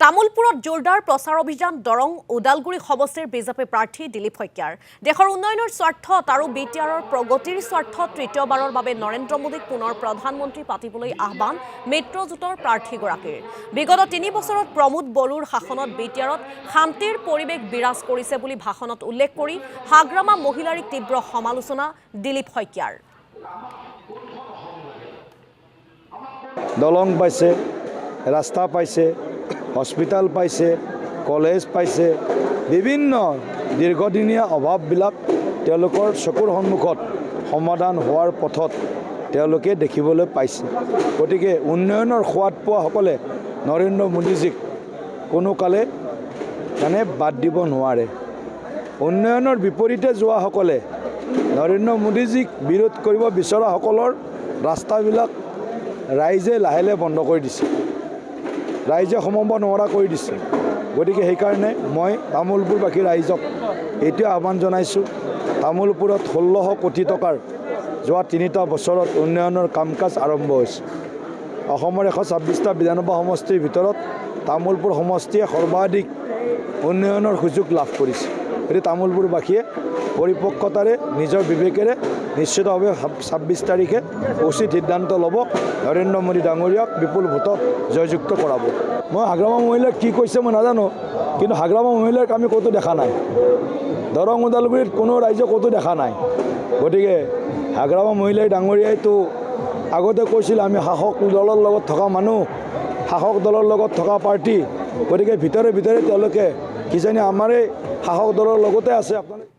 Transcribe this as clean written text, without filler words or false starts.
তামুলপুৰত জোৰদাৰ প্ৰচাৰ অভিযান দৰং ওদালগুৰি সমষ্টিৰ বিজেপি প্ৰাৰ্থী দিলীপ শইকীয়াৰ দেশৰ উন্নয়নৰ স্বাৰ্থত আৰু বিটিআৰৰ প্ৰগতিৰ স্বাৰ্থত তৃতীয়বাৰৰ বাবে নৰেন্দ্ৰ মোদীক পুনৰ প্ৰধানমন্ত্ৰী পাতিবলৈ আহ্বান মিত্ৰজোঁটৰ প্ৰাৰ্থীগৰাকীৰ বিগত 3 বছৰত প্ৰমোদ বড়োৰ শাসনত বিটিআৰত শান্তিৰ পৰিৱেশ বিৰাজ কৰিছে বুলি ভাষণত উল্লেখ কৰি হাগ্ৰামা মহিলাৰীক তীব্ৰ সমালোচনা দিলীপ শইকীয়াৰ দলং পাইছে ৰাস্তা পাইছে হস্পিটাল পাইছে কলেজ পাইছে বিভিন্ন দীৰ্ঘদিনীয়া অভাৱবিলাক তেওঁলোকৰ চকুৰ সন্মুখত সমাধান হোৱাৰ পথত তেওঁলোকে দেখিবলৈ পাইছে গতিকে উন্নয়নৰ সোৱাদ পোৱাসকলে নৰেন্দ্ৰ মোদীজীক কোনো কালে বাদ দিব নোৱাৰে উন্নয়নৰ বিপৰীতে যোৱাসকলে নৰেন্দ্ৰ মোদীজীক বিৰোধ কৰিব বিচৰাসকলৰ ৰাস্তাবিলাক ৰাইজে লাহে লাহে বন্ধ কৰি দিছে ৰাইজে সোমাব নোৱাৰা কৰি দিছে গতিকে সেইকাৰণে মই তামুলপুৰবাসী ৰাইজক এইটো আহ্বান জনাইছোঁ তামুলপুৰত 1600 কোটি টকাৰ যোৱা 3টা বছৰত উন্নয়নৰ কাম কাজ আৰম্ভ হৈছে অসমৰ 126টা বিধানসভা সমষ্টিৰ ভিতৰত তামুলপুৰ সমষ্টিয়ে সৰ্বাধিক উন্নয়নৰ সুযোগ লাভ কৰিছে গতিকে তামুলপুৰবাসীয়ে পৰিপক্কতাৰে নিজৰ বিবেকেৰে নিশ্চিতভাৱে 26 তাৰিখে উচিত সিদ্ধান্ত ল'ব নৰেন্দ্ৰ মোদী ডাঙৰীয়াক বিপুল ভোটত জয়যুক্ত কৰাব মই হাগ্ৰামা মহিলাক কি কৈছে মই নাজানো কিন্তু হাগ্ৰামা মহিলাক আমি ক'তো দেখা নাই দৰং ওদালগুৰিত কোনো ৰাইজে ক'তো দেখা নাই গতিকে হাগ্ৰামা মহিলাই ডাঙৰীয়াইতো আগতে কৈছিল আমি শাসক দলৰ লগত থকা মানুহ শাসক দলৰ লগত থকা পাৰ্টি গতিকে ভিতৰে ভিতৰে তেওঁলোকে কিজানি আমাৰে শাসক দলৰ লগতে আছে আপোনালোকে